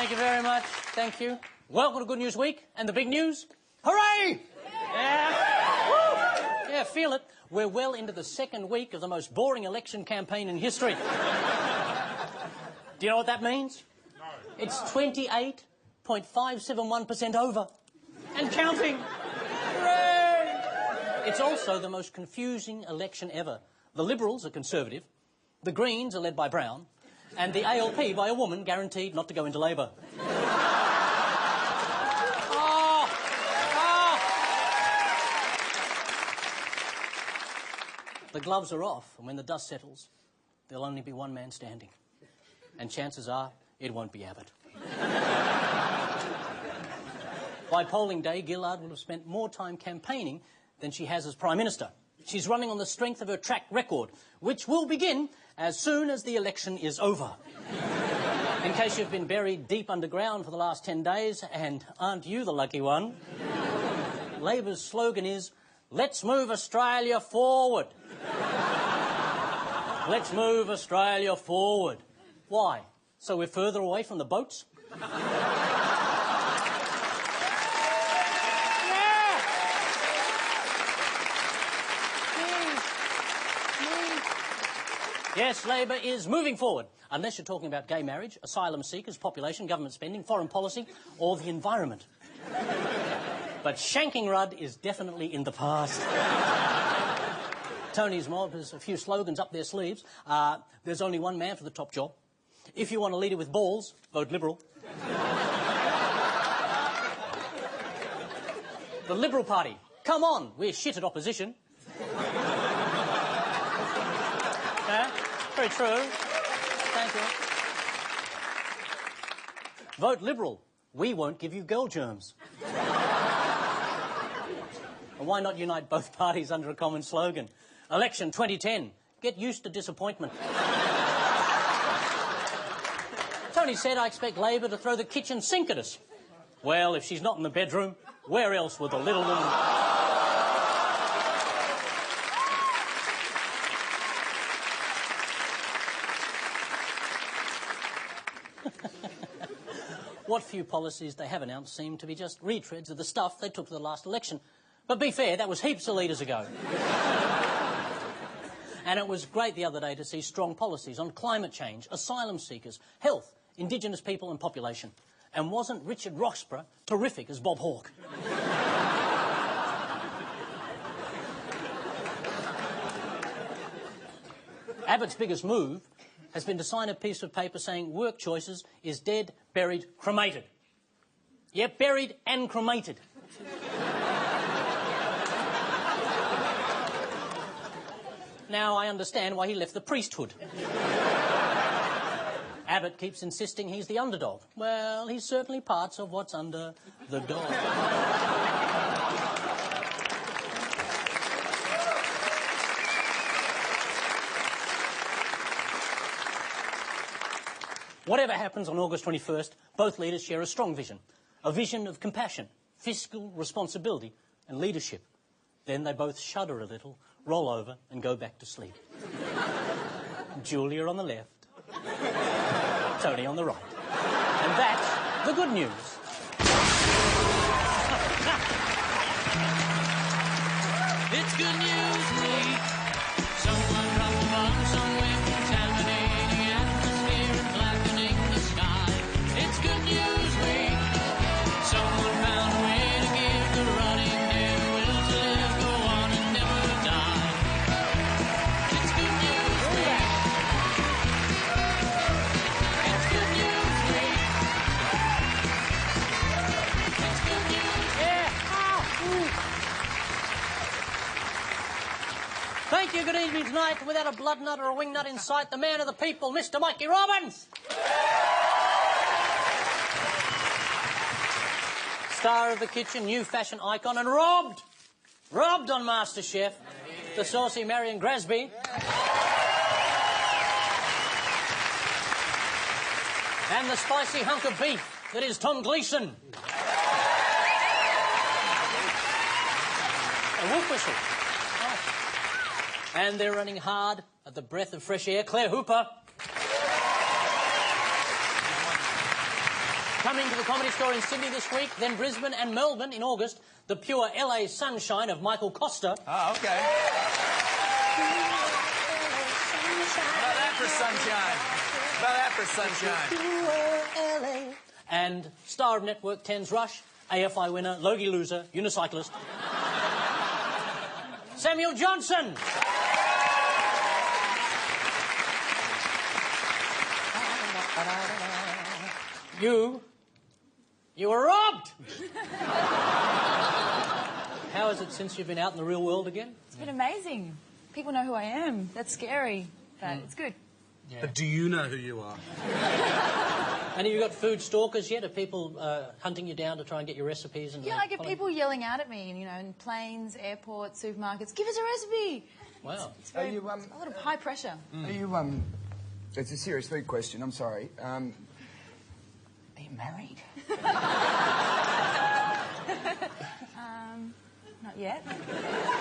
Thank you very much. Thank you. Welcome to Good News Week and the big news. Hooray! Yeah. Woo! Yeah, feel it. We're well into the second week of the most boring election campaign in history. Do you know what that means? No. It's 28.571% over. And counting. Hooray! It's also the most confusing election ever. The Liberals are Conservative, the Greens are led by Brown, and the ALP by a woman guaranteed not to go into Labour. The gloves are off, and when the dust settles, there'll only be one man standing. And chances are, it won't be Abbott. By polling day, Gillard will have spent more time campaigning than she has as Prime Minister. She's running on the strength of her track record, which will begin as soon as the election is over. In case you've been buried deep underground for the last 10 days, and aren't you the lucky one? Labor's slogan is, let's move Australia forward. Let's move Australia forward. Why? So we're further away from the boats? Yes, Labor is moving forward, unless you're talking about gay marriage, asylum seekers, population, government spending, foreign policy, or the environment. But shanking Rudd is definitely in the past. Tony's mob has a few slogans up their sleeves. There's only one man for the top job. If you want a leader with balls, vote Liberal. The Liberal Party. Come on, we're shit at opposition. Very true. Thank you. Vote Liberal. We won't give you girl germs. And why not unite both parties under a common slogan? Election 2010. Get used to disappointment. Tony said, I expect Labor to throw the kitchen sink at us. Well, if she's not in the bedroom, where else would the little woman... What few policies they have announced seem to be just retreads of the stuff they took to the last election. But be fair, that was heaps of leaders ago. And it was great the other day to see strong policies on climate change, asylum seekers, health, Indigenous people and population. And wasn't Richard Roxburgh terrific as Bob Hawke? Abbott's biggest move has been to sign a piece of paper saying work choices is dead, buried, cremated. Yep, buried and cremated. Now I understand why he left the priesthood. Abbott keeps insisting he's the underdog. Well, he's certainly parts of what's under the dog. Whatever happens on August 21st, both leaders share a strong vision. A vision of compassion, fiscal responsibility and leadership. Then they both shudder a little, roll over and go back to sleep. Julia on the left, Tony on the right. And that's the good news. It's good news week. Someone dropped a bomb somewhere, contaminating the atmosphere and blackening the sky. It's good news week. Someone found a way to give the running dead a will to live, go on and never die. It's good news week. It's good news week. It's good news. Thank you, good evening tonight. Without a blood nut or a wing nut in sight, the man of the people, Mr. Mikey Robbins. Star of the kitchen, new fashion icon, and robbed on MasterChef, the saucy Marion Grasby. And the spicy hunk of beef that is Tom Gleeson. A wolf whistle. And they're running hard at the breath of fresh air, Claire Hooper. Coming to the Comedy Store in Sydney this week, then Brisbane and Melbourne in August, the pure LA sunshine of Michael Costa. Oh, okay. About that for sunshine. About that for sunshine. Pure LA. And star of Network 10's Rush, AFI winner, Logie loser, unicyclist, Samuel Johnson. You were robbed! How is it since you've been out in the real world again? It's been amazing. People know who I am. That's scary, but it's good. Yeah. But do you know who you are? And have you got food stalkers yet? Are people hunting you down to try and get your recipes? And Yeah, I get people yelling out at me, you know, in planes, airports, supermarkets. Give us a recipe! Wow. It's very, Are you, a lot of high pressure. Are you, it's a serious food question, I'm sorry. Are you married? Not yet.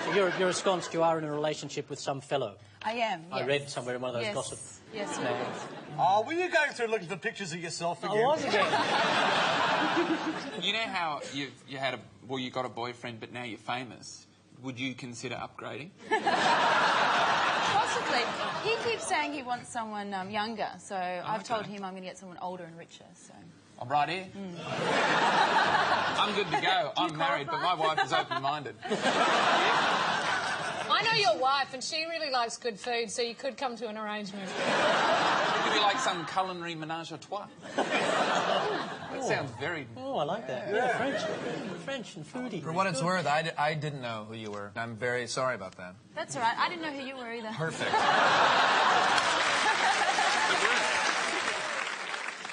So you're ensconced, you are in a relationship with some fellow. I am, yes. I read somewhere in one of those gossip. Yes, mags. Oh, were you going through looking for pictures of yourself again? I was again. You know how you got a boyfriend, but now you're famous. Would you consider upgrading? Possibly. He keeps saying he wants someone younger, so I've told him I'm going to get someone older and richer, so... I'm right here. I'm good to go. I'm married, but my wife is open-minded. I know your wife, and she really likes good food, so you could come to an arrangement. It could be like some culinary menage a trois. That sounds very... Oh, I like that. Yeah, French and foodie. For what it's worth, I didn't know who you were. I'm very sorry about that. That's all right. I didn't know who you were either. Perfect.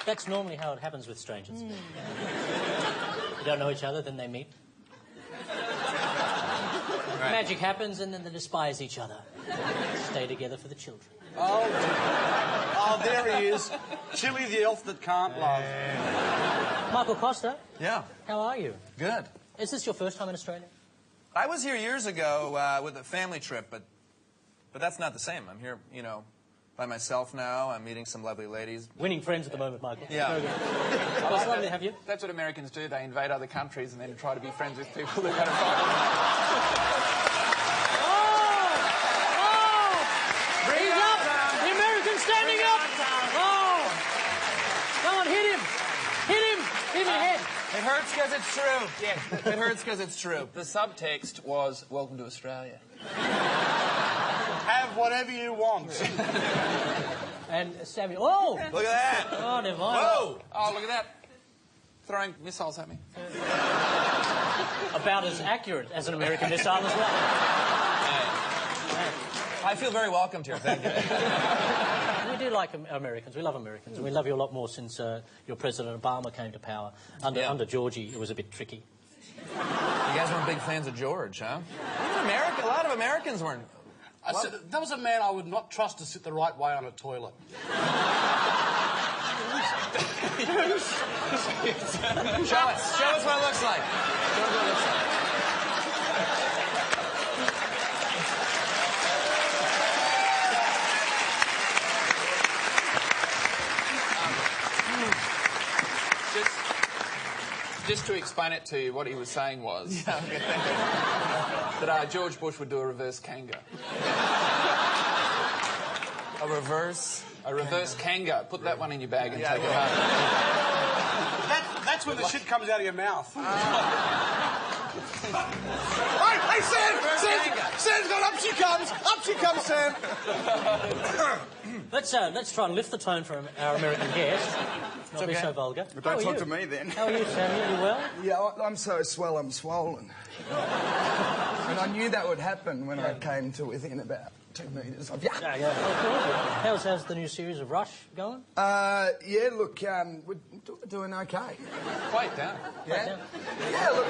That's normally how it happens with strangers. You don't know each other, then they meet. Right. Magic happens, and then they despise each other. Stay together for the children. Oh, there he is. Chili the elf that can't love. Michael Costa, Yeah. how are you? Good. Is this your first time in Australia? I was here years ago with a family trip, but that's not the same. I'm here, you know, by myself now. I'm meeting some lovely ladies. Winning friends at the moment, Michael. Yeah. Very good. Well, it's lovely to have you. That's what Americans do. They invade other countries and then try to be friends with people they're going to fight. He's up! The American's standing up! Oh! Come on, hit him! Hit him! Hit him in the head! It hurts because it's true. Yeah, it hurts because it's true. The subtext was, welcome to Australia. Have whatever you want. And Samuel... Oh! Look at that. Oh, never mind. Whoa! Oh, look at that. Throwing missiles at me. About as accurate as an American missile as well. I feel very welcomed here, thank you. We do like Americans. We love Americans. And we love you a lot more since your President Obama came to power. Under Georgie, it was a bit tricky. You guys weren't big fans of George, huh? Even America, a lot of Americans weren't. I said, that was a man I would not trust to sit the right way on a toilet. Show us what it looks like. Show us what it looks like. Just to explain it to you, what he was saying was that George Bush would do a reverse kanga. A reverse? A reverse kanga. Put that one in your bag and take it home. That's when the shit comes out of your mouth. Hey, Sam! Sam's gone. Up she comes. Up she comes, Sam. Let's try and lift the tone for our American guest. Not be so vulgar. But don't talk to me then. How are you, Samuel? You well? Yeah, I'm so swell, I'm swollen. And I knew that would happen when I came to within about 2 metres of... Yeah. How's the new series of Rush going? Yeah, look, we're doing okay. Quite down. Yeah? Yeah, look,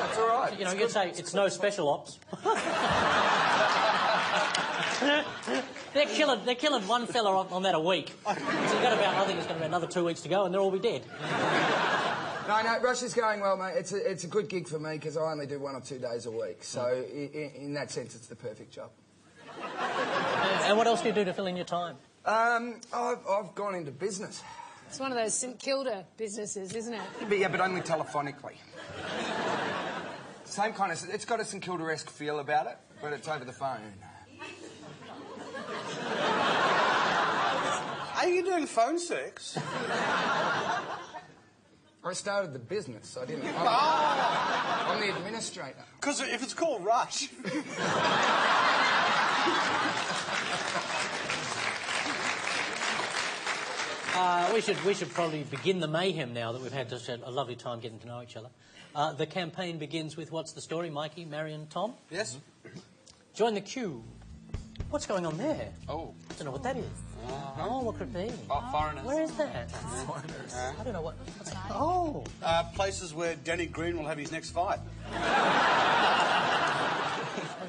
it's all right. You know, you'd say it's no special ops. They're killing one fella on that a week. So you've got about, I think it's going to be another 2 weeks to go, and they'll all be dead. No, Rush is going well, mate. It's a good gig for me because I only do 1 or 2 days a week. So in that sense, it's the perfect job. And what else do you do to fill in your time? I've gone into business. It's one of those St Kilda businesses, isn't it? Yeah, but only telephonically. Same kind of... It's got a St Kilda-esque feel about it, but it's over the phone. Are you doing phone sex? I started the business. I didn't... I'm the administrator. Because if it's called Rush... We should probably begin the mayhem now that we've had just a lovely time getting to know each other. The campaign begins with what's the story, Mikey, Marion, Tom? Yes? Join the queue. What's going on there? Oh. I don't know what that is. Oh, what could it be? Oh, foreigners. Where is that? Foreigners. I don't know what's that? Oh. Places where Danny Green will have his next fight.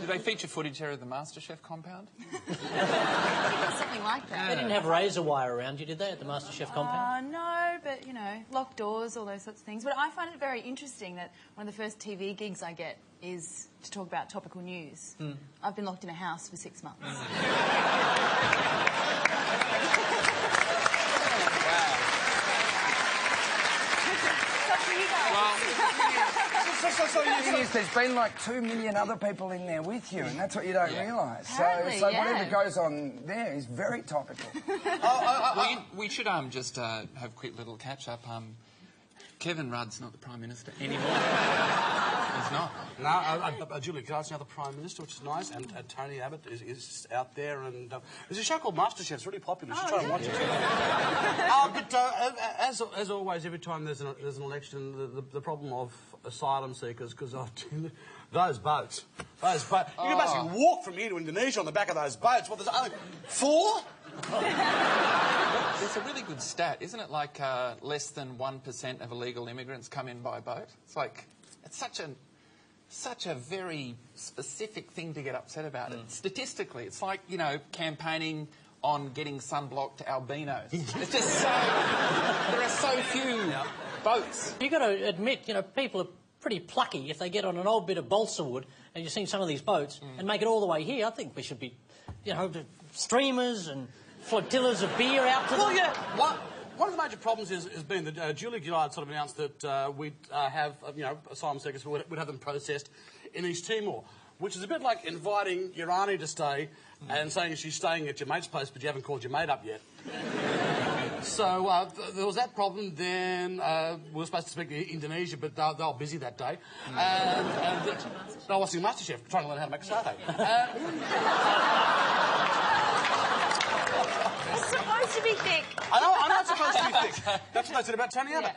Did they feature footage here of the MasterChef compound? Something like that. They didn't have razor wire around you, did they, at the MasterChef compound? No, but, you know, locked doors, all those sorts of things. But I find it very interesting that one of the first TV gigs I get is to talk about topical news. I've been locked in a house for 6 months. The thing is, there's been like 2 million other people in there with you, and that's what you don't realise. So whatever goes on there is very topical. We should just have a quick little catch-up. Kevin Rudd's not the Prime Minister anymore. He's not. No, Julia Gillard's now the Prime Minister, which is nice, and Tony Abbott is out there, and there's a show called MasterChef. It's really popular. You should try and watch it. But as always, every time there's an election, the problem of asylum seekers, because those boats. You can basically walk from here to Indonesia on the back of those boats. What, there's only 4? It's a really good stat, isn't it? Like less than 1% of illegal immigrants come in by boat. It's like it's such a very specific thing to get upset about. It statistically, it's like campaigning on getting sunblock to albinos. It's just so there are so few boats. You've got to admit, people are pretty plucky if they get on an old bit of balsa wood, and you've seen some of these boats, and make it all the way here. I think we should be, streamers and flotillas of beer out to them. Well, yeah. One of the major problems has been that Julia Gillard sort of announced that we'd have, asylum seekers, we'd have them processed in East Timor, which is a bit like inviting your auntie to stay and saying she's staying at your mate's place, but you haven't called your mate up yet. So there was that problem. Then we were supposed to speak to Indonesia, but they were busy that day. And they were watching MasterChef, trying to learn how to make a satay. It's supposed to be thick. I know it's supposed to be thick. That's what they said about Tony Abbott.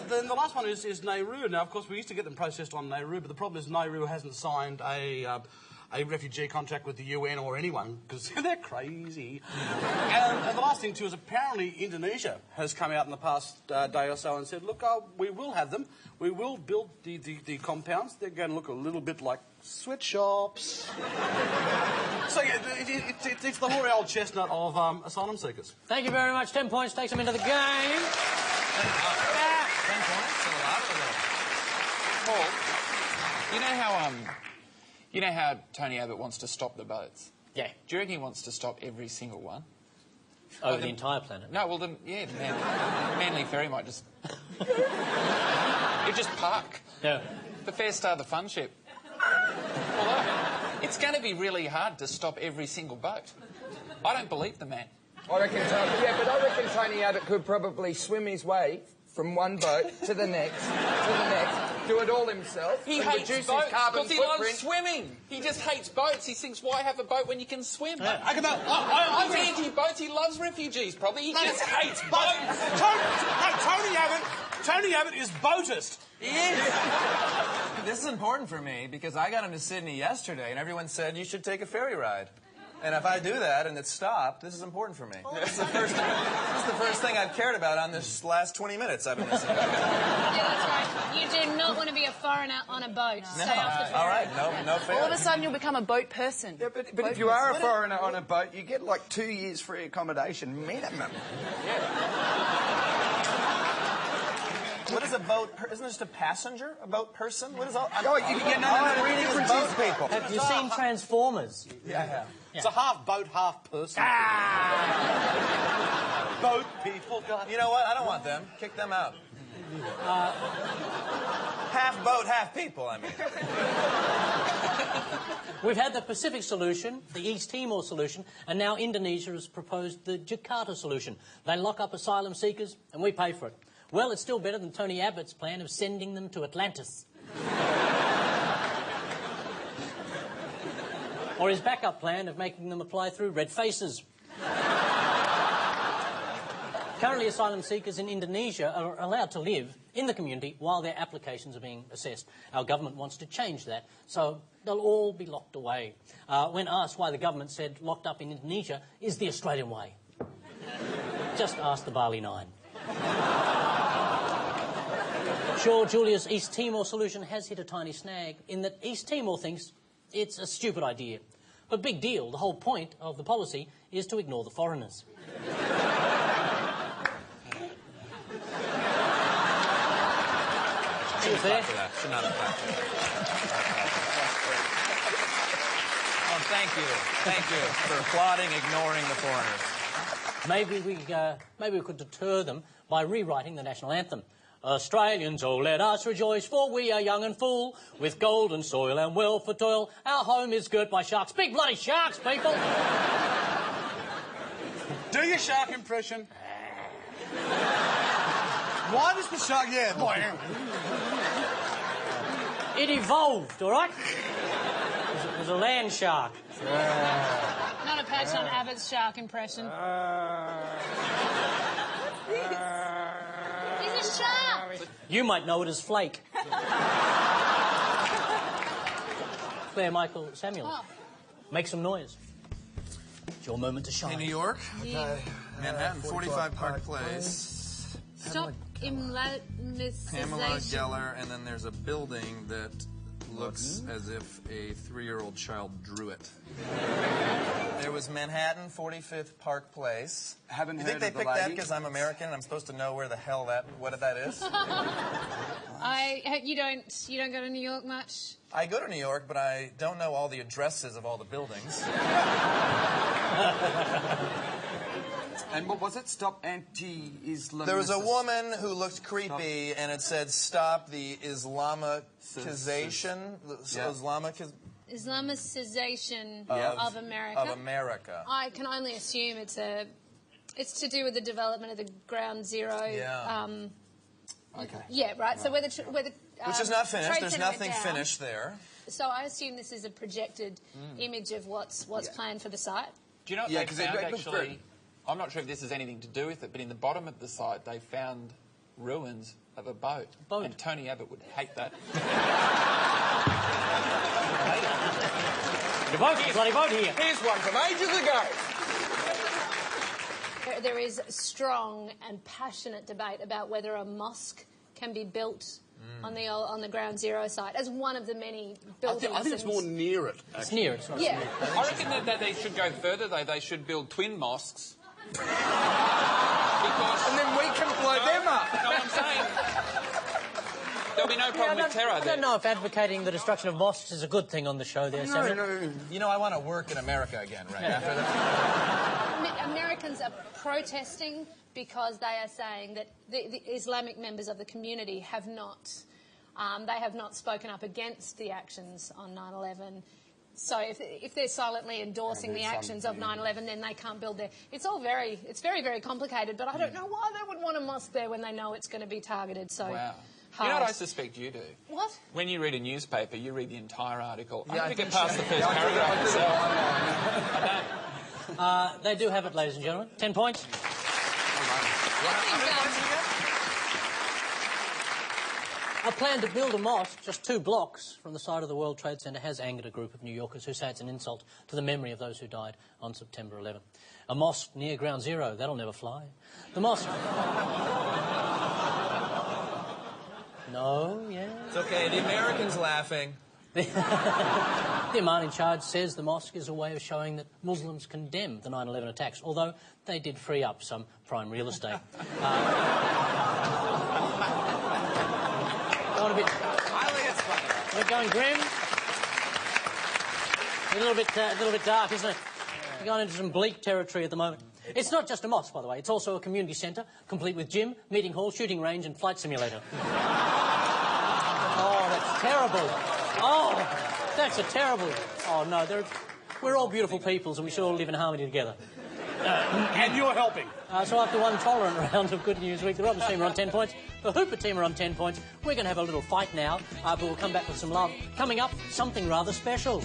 Then the last one is Nauru. Now, of course, we used to get them processed on Nauru, but the problem is Nauru hasn't signed a refugee contract with the UN or anyone, because they're crazy. And the last thing, too, is apparently Indonesia has come out in the past day or so and said, look, we will have them. We will build the compounds. They're going to look a little bit like sweatshops. So, yeah, it's the hoary old chestnut of asylum seekers. Thank you very much. 10 points takes them into the game. 10 points? A lot of them. Paul, you know how Tony Abbott wants to stop the boats? Yeah. Do you reckon he wants to stop every single one? Over the entire planet? No, well, then, yeah, Manly Ferry might just... You just park. Yeah. The Fair Star, the fun ship. Although, it's going to be really hard to stop every single boat. I don't believe the man. I reckon Tony Abbott could probably swim his way from one boat to the next, do it all himself. He and hates reduce boats his carbon because he footprint. loves swimming. He just hates boats. He thinks, why have a boat when you can swim? I'm He's anti-boats. He loves refugees, probably. He just hates boats. Tony Abbott is boatist. He is. This is important for me because I got into Sydney yesterday and everyone said you should take a ferry ride. And if I do that and it's stopped, this is important for me. This is the first thing I've cared about on this last 20 minutes I've been listening to. Yeah, that's right. You do not want to be a foreigner on a boat. No. Stay off the ferry. All right, no ferry. All of a sudden you'll become a boat person. Yeah, but if you are a foreigner on a boat, you get like 2 years free accommodation minimum. What is a boat? Isn't it just a passenger? A boat person? What is all? No, I'm reading is boat people. Have you seen Transformers? Yeah, I have. It's a half boat, half person. Boat people. God. You know what? I don't want them. Kick them out. Half boat, half people, I mean. We've had the Pacific solution, the East Timor solution, and now Indonesia has proposed the Jakarta solution. They lock up asylum seekers and we pay for it. Well, it's still better than Tony Abbott's plan of sending them to Atlantis. Or his backup plan of making them apply through red faces. Currently, asylum seekers in Indonesia are allowed to live in the community while their applications are being assessed. Our government wants to change that, so they'll all be locked away. When asked why the government said locked up in Indonesia is the Australian way. Just ask the Bali Nine. Sure, Julia's East Timor solution has hit a tiny snag in that East Timor thinks it's a stupid idea. But big deal, the whole point of the policy is to ignore the foreigners. Should not have clapped for that. Oh, thank you. Thank you for applauding, ignoring the foreigners. Maybe we could deter them by rewriting the national anthem. Australians, oh, let us rejoice, for we are young and full, with golden soil and wealth for toil. Our home is girt by sharks. Big bloody sharks, people! Do your shark impression. Why does the shark... Yeah. It evolved, all right? It was a land shark. Not a patch on Abbott's shark impression. He's a shark! You might know it as Flake. Claire Michael Samuel. Oh. Make some noise. It's your moment to shine. In New York? Yeah. Manhattan, 45 Park Place. Stop Pamela imlaticization. Geller, and then there's a building that looks as if a 3-year-old child drew it. There was Manhattan, 45th Park Place. Haven't You heard think they of the picked that lady? because I'm American and I'm supposed to know where the hell what that is? You don't go to New York much? I go to New York, but I don't know all the addresses of all the buildings. And what was it? Stop anti-Islamization. There was a woman who looked creepy, and it said, "Stop the Islamicization." Islamicization Yeah. of America. Of America. I can only assume it's to do with the development of the Ground Zero. Yeah. Okay. Yeah, right. So where the Which is not finished. Trade There's Center went nothing down. finished there. So I assume this is a projected image of what's planned for the site. Do you know what Yeah, they 'cause found, it looked actually? very- I'm not sure if this has anything to do with it, but in the bottom of the site, they found ruins of a boat. Boat. And Tony Abbott would hate that. The boat, bloody boat here. Here's one from ages ago. There is strong and passionate debate about whether a mosque can be built on the Ground Zero site as one of the many buildings. I think it's more near it. It's near, it's not Yeah. I reckon that they should go further, though. They should build twin mosques. Because... And then we can blow them up. No, I'm saying... There'll be no problem with terror I there. don't know if advocating the destruction of mosques is a good thing on the show there, Samuel. No. You know, I want to work in America again, right? After that. Americans are protesting because they are saying that the Islamic members of the community have not spoken up against the actions on 9/11. So if they're silently endorsing the actions of 9/11, then they can't build there. It's very, very complicated, but I don't know why they would want a mosque there when they know it's going to be targeted so Wow. hard. You know what I suspect you do? What? When you read a newspaper, you read the entire article. Yeah, I'm I going to think get past so. the first Yeah, I paragraph. So. They do have it, ladies and gentlemen. 10 points. A plan to build a mosque just 2 blocks from the site of the World Trade Center has angered a group of New Yorkers who say it's an insult to the memory of those who died on September 11. A mosque near Ground Zero, that'll never fly. The mosque... No, yeah. It's okay. The American's laughing. The man in charge says the mosque is a way of showing that Muslims condemn the 9/11 attacks, although they did free up some prime real estate. bit... I think it's funny. We're going grim. A little bit dark, isn't it? We're going into some bleak territory at the moment. It's not just a mosque, by the way. It's also a community centre, complete with gym, meeting hall, shooting range and flight simulator. Oh, that's terrible. Oh, that's a terrible... Oh, no, we're all beautiful peoples and we should all live in harmony together. And you're helping. So after one tolerant round of Good News Week, the Robbins team are on 10 points, the Hooper team are on 10 points. We're going to have a little fight now, but we'll come back with some love. Coming up, something rather special.